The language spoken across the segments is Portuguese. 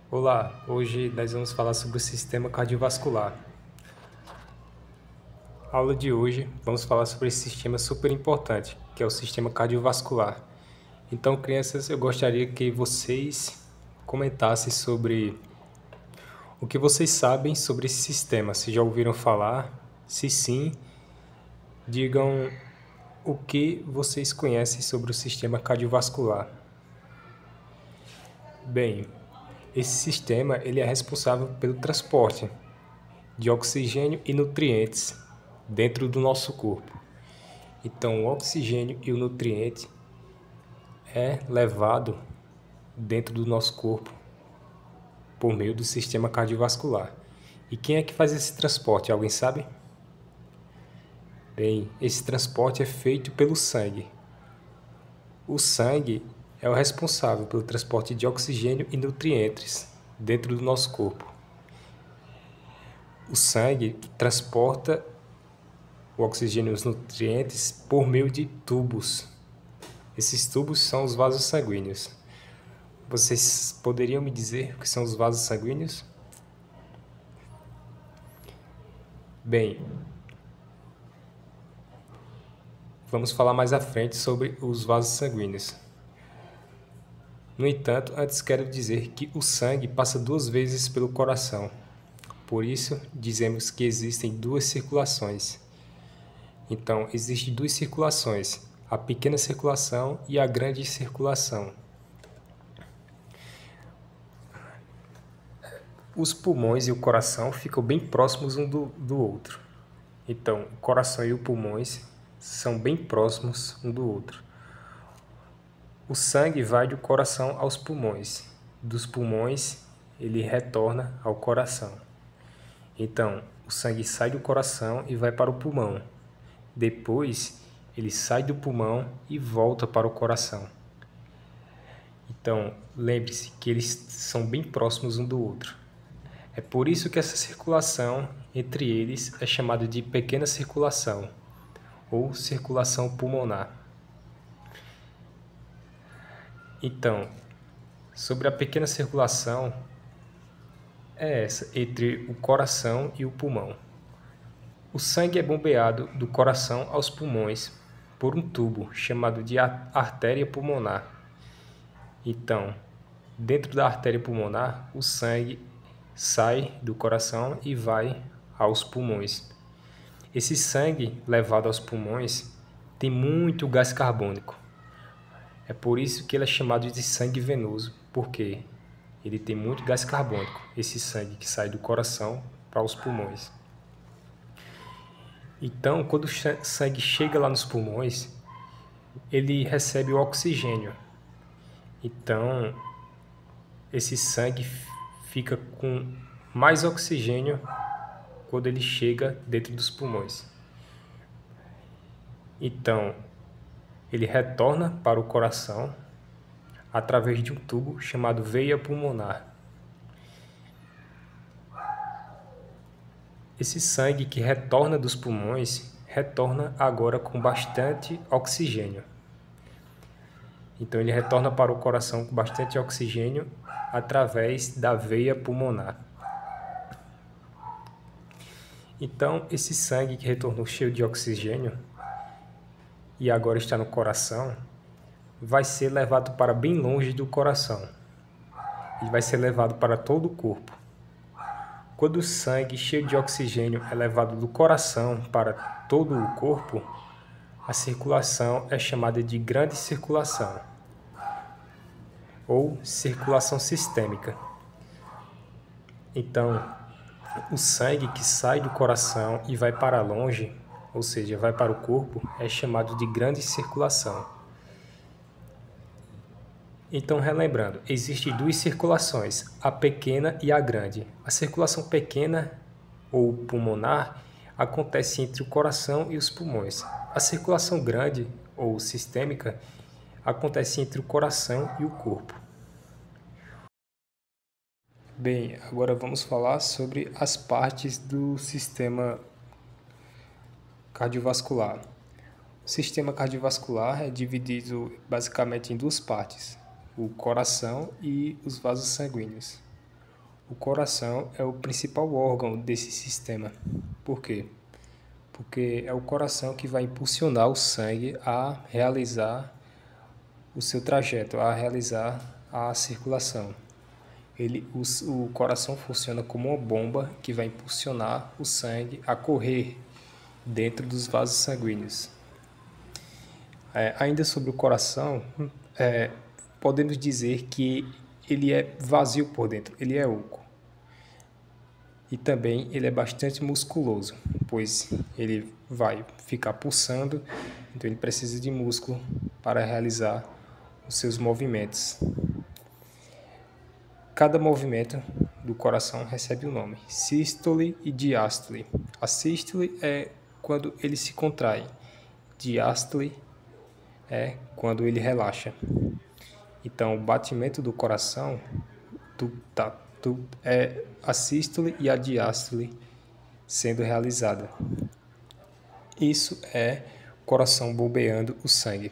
Olá, hoje nós vamos falar sobre o sistema cardiovascular. A aula de hoje vamos falar sobre esse sistema super importante, que é o sistema cardiovascular. Então, crianças, eu gostaria que vocês comentassem sobre o que vocês sabem sobre esse sistema. Se já ouviram falar? Se sim, digam o que vocês conhecem sobre o sistema cardiovascular. Bem, esse sistema ele é responsável pelo transporte de oxigênio e nutrientes dentro do nosso corpo. Então, o oxigênio e o nutriente é levado dentro do nosso corpo por meio do sistema cardiovascular. E quem é que faz esse transporte? Alguém sabe? Bem, esse transporte é feito pelo sangue. O sangue é o responsável pelo transporte de oxigênio e nutrientes dentro do nosso corpo. O sangue transporta o oxigênio e os nutrientes por meio de tubos. Esses tubos são os vasos sanguíneos. Vocês poderiam me dizer o que são os vasos sanguíneos? Bem, vamos falar mais à frente sobre os vasos sanguíneos. No entanto, antes quero dizer que o sangue passa 2 vezes pelo coração. Por isso, dizemos que existem 2 circulações. Então, existem 2 circulações, a pequena circulação e a grande circulação. Os pulmões e o coração ficam bem próximos um do outro. Então, o coração e os pulmões são bem próximos um do outro. O sangue vai do coração aos pulmões. Dos pulmões, ele retorna ao coração. Então, o sangue sai do coração e vai para o pulmão. Depois, ele sai do pulmão e volta para o coração. Então, lembre-se que eles são bem próximos um do outro. É por isso que essa circulação entre eles é chamada de pequena circulação ou circulação pulmonar. Então, sobre a pequena circulação, é essa entre o coração e o pulmão. O sangue é bombeado do coração aos pulmões por um tubo chamado de artéria pulmonar. Então, dentro da artéria pulmonar, o sangue sai do coração e vai aos pulmões. Esse sangue levado aos pulmões tem muito gás carbônico. É por isso que ele é chamado de sangue venoso, porque ele tem muito gás carbônico, esse sangue que sai do coração para os pulmões. Então, quando o sangue chega lá nos pulmões, ele recebe o oxigênio. Então, esse sangue fica com mais oxigênio quando ele chega dentro dos pulmões. Então, ele retorna para o coração através de um tubo chamado veia pulmonar. Esse sangue que retorna dos pulmões, retorna agora com bastante oxigênio. Então ele retorna para o coração com bastante oxigênio através da veia pulmonar. Então esse sangue que retornou cheio de oxigênio e agora está no coração, vai ser levado para bem longe do coração. Ele vai ser levado para todo o corpo. Quando o sangue cheio de oxigênio é levado do coração para todo o corpo, a circulação é chamada de grande circulação ou circulação sistêmica. Então, o sangue que sai do coração e vai para longe, ou seja, vai para o corpo, é chamado de grande circulação. Então, relembrando, existem 2 circulações, a pequena e a grande. A circulação pequena ou pulmonar acontece entre o coração e os pulmões. A circulação grande ou sistêmica acontece entre o coração e o corpo. Bem, agora vamos falar sobre as partes do sistema cardiovascular. O sistema cardiovascular é dividido basicamente em 2 partes, o coração e os vasos sanguíneos. O coração é o principal órgão desse sistema. Por quê? Porque é o coração que vai impulsionar o sangue a realizar o seu trajeto, a realizar a circulação. O coração funciona como uma bomba que vai impulsionar o sangue a correr dentro dos vasos sanguíneos. Ainda sobre o coração, podemos dizer que ele é vazio por dentro, ele é oco. E também ele é bastante musculoso, pois ele vai ficar pulsando, então ele precisa de músculo para realizar os seus movimentos. Cada movimento do coração recebe um nome, sístole e diástole. A sístole é quando ele se contrai, diástole é quando ele relaxa. Então, o batimento do coração é a sístole e a diástole sendo realizada. Isso é o coração bombeando o sangue.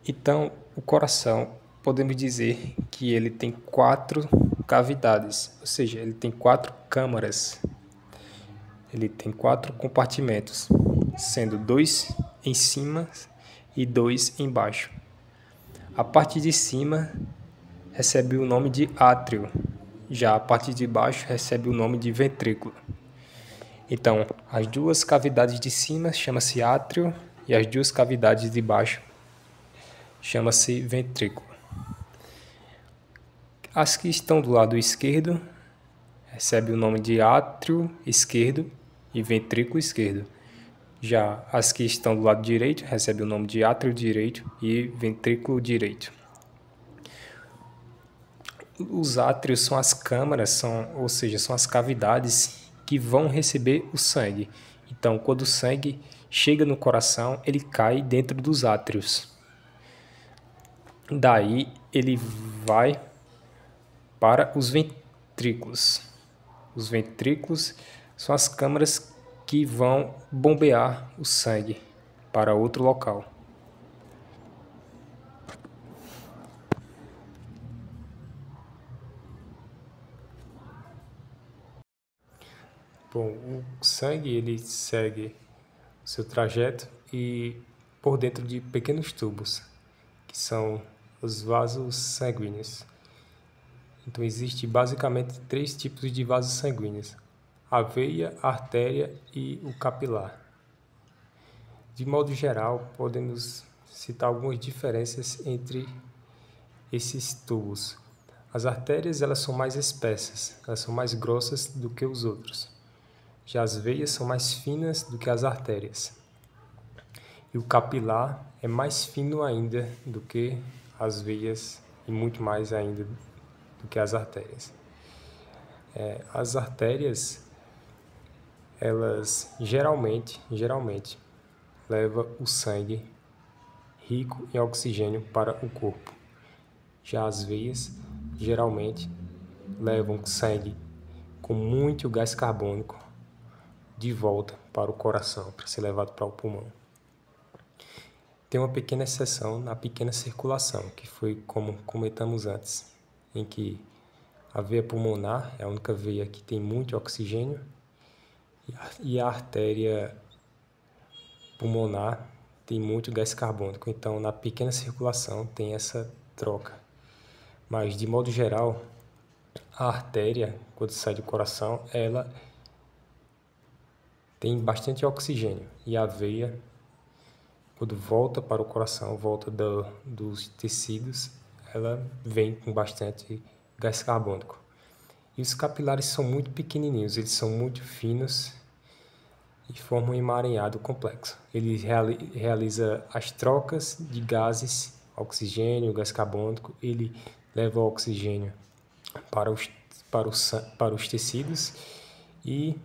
Então, o coração, podemos dizer que ele tem 4 cavidades, ou seja, ele tem 4 câmaras. Ele tem 4 compartimentos, sendo 2 em cima e 2 embaixo. A parte de cima recebe o nome de átrio, já a parte de baixo recebe o nome de ventrículo. Então, as 2 cavidades de cima chama-se átrio e as 2 cavidades de baixo chama-se ventrículo. As que estão do lado esquerdo recebem o nome de átrio esquerdo e ventrículo esquerdo. Já as que estão do lado direito recebem o nome de átrio direito e ventrículo direito. Os átrios são as câmaras, ou seja, são as cavidades que vão receber o sangue. Então, quando o sangue chega no coração, ele cai dentro dos átrios. Daí, ele vai para os ventrículos. Os ventrículos são as câmaras que vão bombear o sangue para outro local. Bom, o sangue ele segue o seu trajeto e por dentro de pequenos tubos, que são os vasos sanguíneos. Então, existe basicamente 3 tipos de vasos sanguíneos: a veia, a artéria e o capilar. De modo geral, podemos citar algumas diferenças entre esses tubos. As artérias elas são mais espessas, elas são mais grossas do que os outros. Já as veias são mais finas do que as artérias. E o capilar é mais fino ainda do que as veias e muito mais ainda do que as artérias. As artérias, elas geralmente levam o sangue rico em oxigênio para o corpo. Já as veias, geralmente, levam sangue com muito gás carbônico de volta para o coração, para ser levado para o pulmão. Tem uma pequena exceção na pequena circulação, que foi como comentamos antes, em que a veia pulmonar é a única veia que tem muito oxigênio e a artéria pulmonar tem muito gás carbônico. Então, na pequena circulação tem essa troca. Mas, de modo geral, a artéria, quando sai do coração, ela tem bastante oxigênio. E a veia, quando volta para o coração, volta dos tecidos, ela vem com bastante gás carbônico. E os capilares são muito pequenininhos, eles são muito finos e formam um emaranhado complexo. Ele realiza as trocas de gases, oxigênio, gás carbônico, ele leva o oxigênio para os tecidos e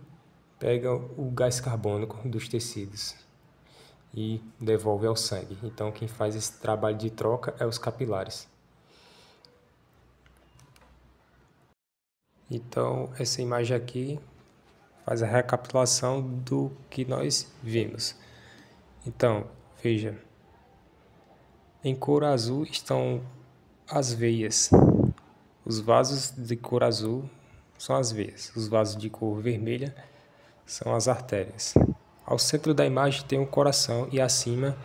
pega o gás carbônico dos tecidos e devolve ao sangue. Então, quem faz esse trabalho de troca é os capilares. Então, essa imagem aqui faz a recapitulação do que nós vimos. Então, veja, em cor azul estão as veias, Os vasos de cor azul são as veias, os vasos de cor vermelha são as artérias. Ao centro da imagem tem o coração e acima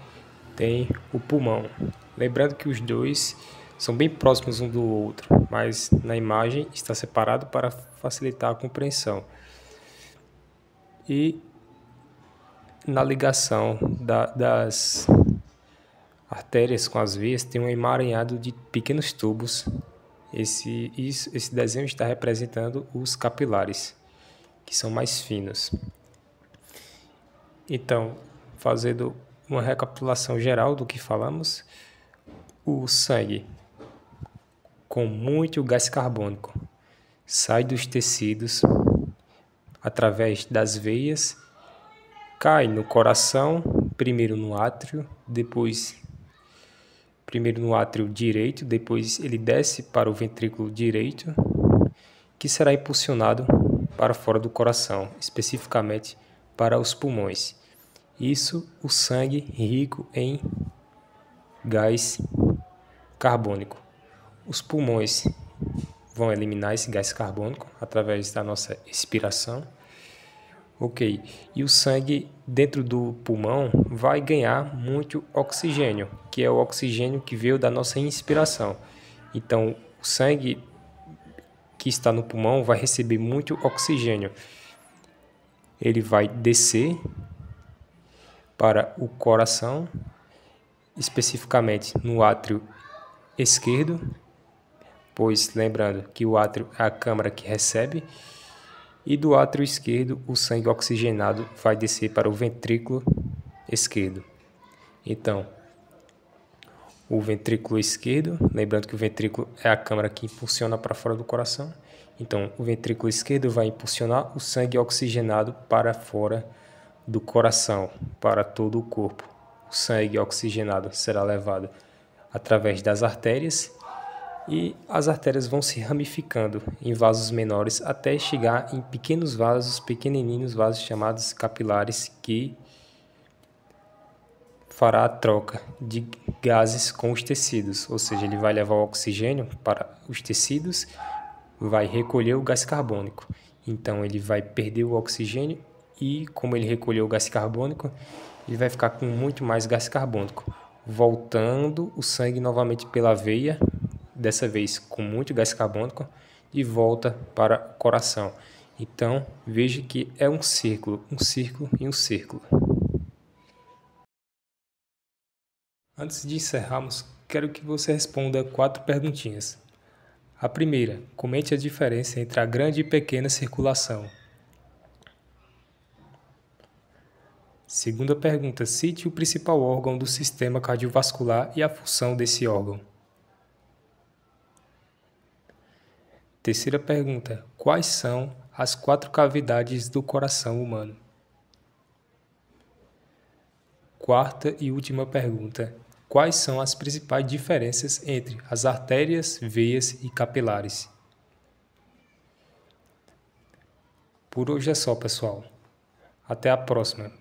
tem o pulmão. Lembrando que os dois são bem próximos um do outro, mas na imagem está separado para facilitar a compreensão. E na ligação das artérias com as veias tem um emaranhado de pequenos tubos. Esse desenho está representando os capilares, que são mais finos. Então, fazendo uma recapitulação geral do que falamos, o sangue com muito gás carbônico sai dos tecidos através das veias, cai no coração, primeiro no átrio direito, depois ele desce para o ventrículo direito, que será impulsionado para fora do coração, especificamente para os pulmões. Isso, o sangue rico em gás carbônico. Os pulmões vão eliminar esse gás carbônico através da nossa expiração. Ok, e o sangue dentro do pulmão vai ganhar muito oxigênio, que é o oxigênio que veio da nossa inspiração. Então, o sangue que está no pulmão vai receber muito oxigênio. Ele vai descer para o coração, especificamente no átrio esquerdo, pois lembrando que o átrio é a câmara que recebe, e do átrio esquerdo o sangue oxigenado vai descer para o ventrículo esquerdo. Então, o ventrículo esquerdo, lembrando que o ventrículo é a câmara que impulsiona para fora do coração, então o ventrículo esquerdo vai impulsionar o sangue oxigenado para fora do coração, para todo o corpo. O sangue oxigenado será levado através das artérias, e as artérias vão se ramificando em vasos menores até chegar em pequenos vasos, pequenininhos vasos chamados capilares, que fará a troca de gases com os tecidos, ou seja, ele vai levar o oxigênio para os tecidos, vai recolher o gás carbônico. Então ele vai perder o oxigênio e, como ele recolheu o gás carbônico, ele vai ficar com muito mais gás carbônico, voltando o sangue novamente pela veia, dessa vez com muito gás carbônico, de volta para o coração. Então, veja que é um círculo e um círculo. Antes de encerrarmos, quero que você responda 4 perguntinhas. A primeira, comente a diferença entre a grande e pequena circulação. Segunda pergunta, cite o principal órgão do sistema cardiovascular e a função desse órgão. Terceira pergunta, quais são as 4 cavidades do coração humano? Quarta e última pergunta, quais são as principais diferenças entre as artérias, veias e capilares? Por hoje é só, pessoal. Até a próxima.